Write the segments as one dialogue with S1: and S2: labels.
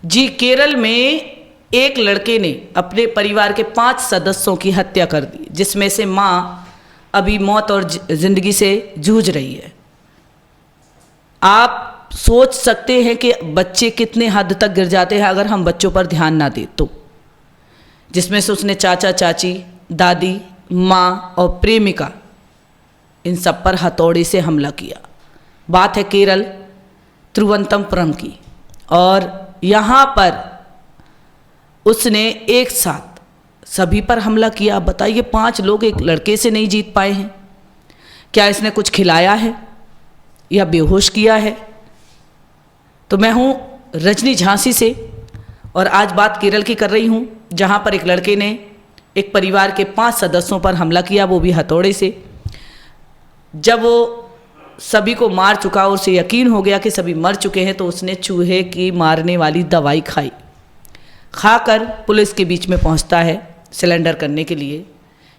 S1: जी, केरल में एक लड़के ने अपने परिवार के 5 सदस्यों की हत्या कर दी, जिसमें से माँ अभी मौत और जिंदगी से जूझ रही है। आप सोच सकते हैं कि बच्चे कितने हद तक गिर जाते हैं अगर हम बच्चों पर ध्यान ना दें तो। जिसमें से उसने चाचा चाची, दादी, माँ और प्रेमिका, इन सब पर हथौड़े से हमला किया। बात है केरल तिरुवनंतपुरम की, और यहाँ पर उसने एक साथ सभी पर हमला किया। बताइए, 5 लोग एक लड़के से नहीं जीत पाए हैं। क्या इसने कुछ खिलाया है या बेहोश किया है? तो मैं हूँ रजनी झांसी से, और आज बात केरल की कर रही हूँ, जहाँ पर एक लड़के ने एक परिवार के 5 सदस्यों पर हमला किया, वो भी हथौड़े से। जब वो सभी को मार चुका और उसे यकीन हो गया कि सभी मर चुके हैं, तो उसने चूहे की मारने वाली दवाई खाई। खाकर पुलिस के बीच में पहुंचता है सिलेंडर करने के लिए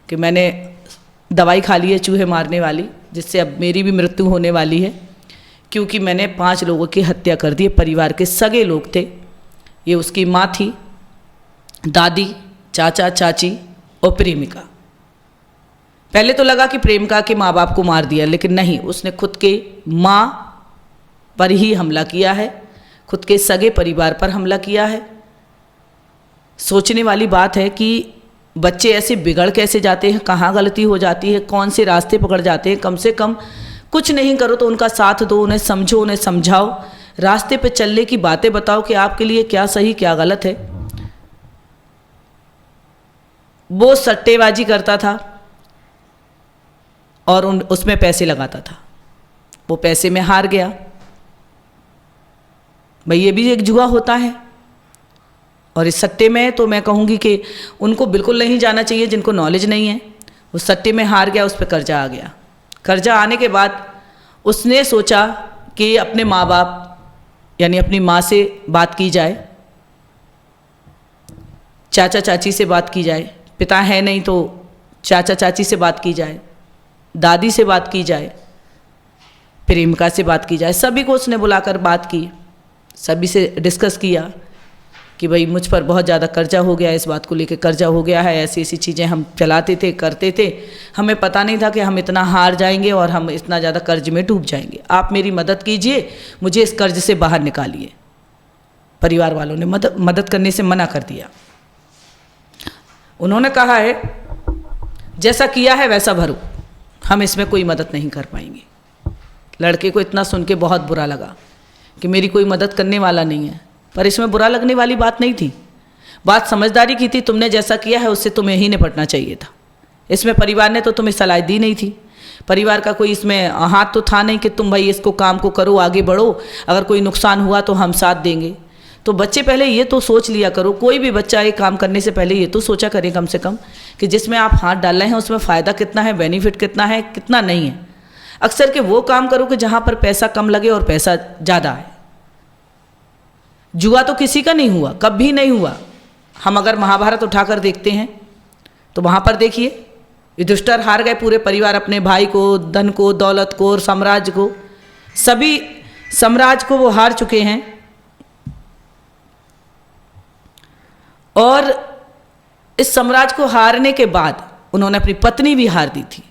S1: कि मैंने दवाई खा ली है चूहे मारने वाली, जिससे अब मेरी भी मृत्यु होने वाली है, क्योंकि मैंने 5 लोगों की हत्या कर दी। परिवार के सगे लोग थे। ये उसकी माँ थी, दादी, चाचा चाची और प्रेमिका। पहले तो लगा कि प्रेमिका के माँ बाप को मार दिया, लेकिन नहीं, उसने खुद के माँ पर ही हमला किया है, खुद के सगे परिवार पर हमला किया है। सोचने वाली बात है कि बच्चे ऐसे बिगड़ कैसे जाते हैं, कहाँ गलती हो जाती है, कौन से रास्ते पकड़ जाते हैं। कम से कम कुछ नहीं करो तो उनका साथ दो, उन्हें समझो, उन्हें समझाओ, रास्ते पे चलने की बातें बताओ कि आपके लिए क्या सही क्या गलत है। वो सट्टेबाजी करता था और उसमें पैसे लगाता था। वो पैसे में हार गया। भाई, ये भी एक जुआ होता है। और इस सट्टे में तो मैं कहूँगी कि उनको बिल्कुल नहीं जाना चाहिए जिनको नॉलेज नहीं है। वो सट्टे में हार गया, उस पर कर्जा आ गया। कर्जा आने के बाद उसने सोचा कि अपने माँ बाप यानी अपनी माँ से बात की जाए, चाचा चाची से बात की जाए, पिता है नहीं तो चाचा चाची से बात की जाए, दादी से बात की जाए, प्रेमिका से बात की जाए। सभी को उसने बुलाकर बात की, सभी से डिस्कस किया कि भाई मुझ पर बहुत ज़्यादा कर्जा हो गया है, इस बात को लेकर कर्जा हो गया है, ऐसी ऐसी चीज़ें हम चलाते थे, करते थे, हमें पता नहीं था कि हम इतना हार जाएंगे और हम इतना ज़्यादा कर्ज में डूब जाएंगे। आप मेरी मदद कीजिए, मुझे इस कर्ज से बाहर निकालिए। परिवार वालों ने मदद करने से मना कर दिया। उन्होंने कहा है जैसा किया है वैसा भरो, हम इसमें कोई मदद नहीं कर पाएंगे। लड़के को इतना सुन के बहुत बुरा लगा कि मेरी कोई मदद करने वाला नहीं है, पर इसमें बुरा लगने वाली बात नहीं थी। बात समझदारी की थी। तुमने जैसा किया है उससे तुम्हें ही निपटना चाहिए था। इसमें परिवार ने तो तुम्हें सलाह दी नहीं थी। परिवार का कोई इसमें हाथ तो था नहीं कि तुम भाई इसको काम को करो, आगे बढ़ो, अगर कोई नुकसान हुआ तो हम साथ देंगे। तो बच्चे पहले ये तो सोच लिया करो, कोई भी बच्चा ये काम करने से पहले ये तो सोचा करे कम से कम कि जिसमें आप हाथ डाल रहे हैं उसमें फ़ायदा कितना है, बेनिफिट कितना है, कितना नहीं है। अक्सर के वो काम करो कि जहाँ पर पैसा कम लगे और पैसा ज़्यादा है। जुआ तो किसी का नहीं हुआ, कभी नहीं हुआ। हम अगर महाभारत उठाकर देखते हैं तो वहाँ पर देखिए, युधिष्ठिर हार गए, पूरे परिवार अपने भाई को, धन को, दौलत को और साम्राज्य को, सभी साम्राज्य को वो हार चुके हैं। और इस साम्राज्य को हारने के बाद उन्होंने अपनी पत्नी भी हार दी थी।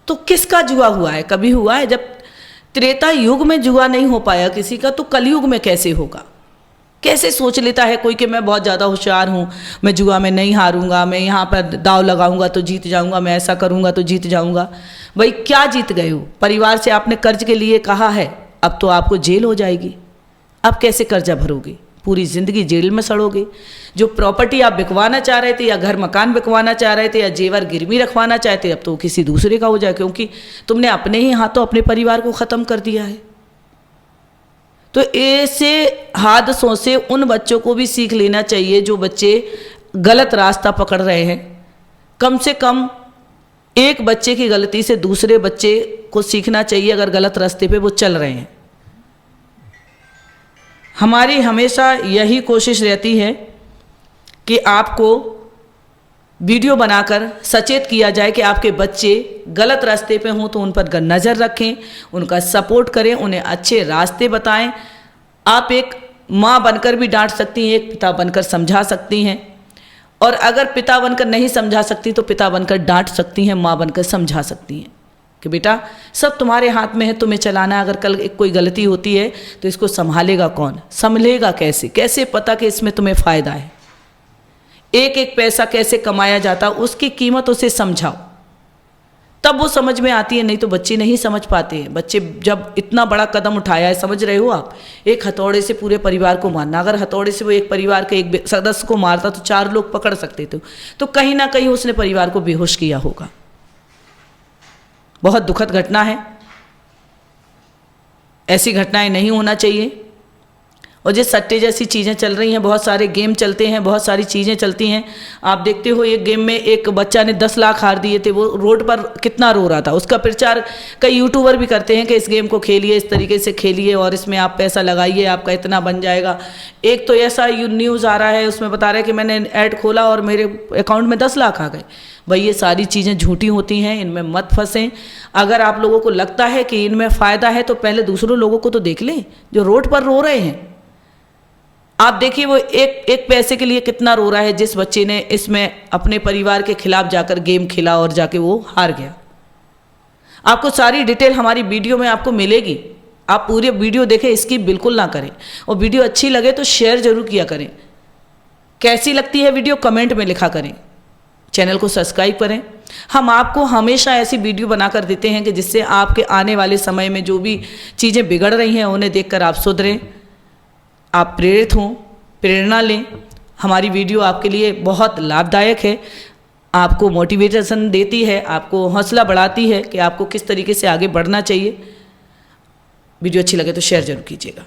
S1: तो किसका जुआ हुआ है? कभी हुआ है? जब त्रेता युग में जुआ नहीं हो पाया किसी का, तो कलयुग में कैसे होगा? कैसे सोच लेता है कोई कि मैं बहुत ज़्यादा होशियार हूँ, मैं जुआ में नहीं हारूंगा, मैं यहाँ पर दाव लगाऊंगा तो जीत जाऊंगा, मैं ऐसा करूंगा तो जीत जाऊंगा। भाई, क्या जीत गए हो? परिवार से आपने कर्ज के लिए कहा है, अब तो आपको जेल हो जाएगी। अब कैसे कर्जा भरोगे? पूरी ज़िंदगी जेल में सड़ोगे। जो प्रॉपर्टी आप बिकवाना चाह रहे थे, या घर मकान बिकवाना चाह रहे थे, या जेवर गिरवी रखवाना चाहते, अब तो किसी दूसरे का हो जाए, क्योंकि तुमने अपने ही हाथों अपने परिवार को ख़त्म कर दिया है। तो ऐसे हादसों से उन बच्चों को भी सीख लेना चाहिए जो बच्चे गलत रास्ता पकड़ रहे हैं। कम से कम एक बच्चे की गलती से दूसरे बच्चे को सीखना चाहिए अगर गलत रास्ते पे वो चल रहे हैं। हमारी हमेशा यही कोशिश रहती है कि आपको वीडियो बनाकर सचेत किया जाए कि आपके बच्चे गलत रास्ते पे हों तो उन पर नज़र रखें, उनका सपोर्ट करें, उन्हें अच्छे रास्ते बताएं। आप एक माँ बनकर भी डांट सकती हैं, एक पिता बनकर समझा सकती हैं, और अगर पिता बनकर नहीं समझा सकती तो पिता बनकर डांट सकती हैं, माँ बनकर समझा सकती हैं कि बेटा सब तुम्हारे हाथ में है, तुम्हें चलाना है। अगर कल एक कोई गलती होती है तो इसको संभालेगा कौन, संभलेगा कैसे, कैसे पता कि इसमें तुम्हें फ़ायदा है, एक एक पैसा कैसे कमाया जाता, उसकी कीमत उसे समझाओ, तब वो समझ में आती है। नहीं तो बच्चे नहीं समझ पाते हैं। बच्चे जब इतना बड़ा कदम उठाया है, समझ रहे हो आप, एक हथौड़े से पूरे परिवार को मारना, अगर हथौड़े से वो एक परिवार के एक सदस्य को मारता तो 4 लोग पकड़ सकते थे, तो कहीं ना कहीं उसने परिवार को बेहोश किया होगा। बहुत दुखद घटना है, ऐसी घटनाएं नहीं होना चाहिए। और जिस सट्टे जैसी चीज़ें चल रही हैं, बहुत सारे गेम चलते हैं, बहुत सारी चीज़ें चलती हैं। आप देखते हो एक गेम में एक बच्चा ने 10 लाख हार दिए थे, वो रोड पर कितना रो रहा था। उसका प्रचार कई यूट्यूबर भी करते हैं कि इस गेम को खेलिए, इस तरीके से खेलिए और इसमें आप पैसा लगाइए, आपका इतना बन जाएगा। एक तो ऐसा न्यूज़ आ रहा है, उसमें बता रहा है कि मैंने ऐड खोला और मेरे अकाउंट में 10 लाख आ गए। भाई ये सारी चीज़ें झूठी होती हैं, इनमें मत फंसें। अगर आप लोगों को लगता है कि इनमें फ़ायदा है तो पहले दूसरों लोगों को तो देख लें जो रोड पर रो रहे हैं। आप देखिए वो एक पैसे के लिए कितना रो रहा है, जिस बच्चे ने इसमें अपने परिवार के खिलाफ जाकर गेम खेला और जाके वो हार गया। आपको सारी डिटेल हमारी वीडियो में आपको मिलेगी, आप पूरी वीडियो देखें, स्किप बिल्कुल ना करें। और वीडियो अच्छी लगे तो शेयर जरूर किया करें। कैसी लगती है वीडियो कमेंट में लिखा करें। चैनल को सब्सक्राइब करें। हम आपको हमेशा ऐसी वीडियो बनाकर देते हैं कि जिससे आपके आने वाले समय में जो भी चीज़ें बिगड़ रही हैं उन्हें देखकर आप सुधरें, आप प्रेरित हों, प्रेरणा लें। हमारी वीडियो आपके लिए बहुत लाभदायक है, आपको मोटिवेशन देती है, आपको हौसला बढ़ाती है कि आपको किस तरीके से आगे बढ़ना चाहिए। वीडियो अच्छी लगे तो शेयर जरूर कीजिएगा।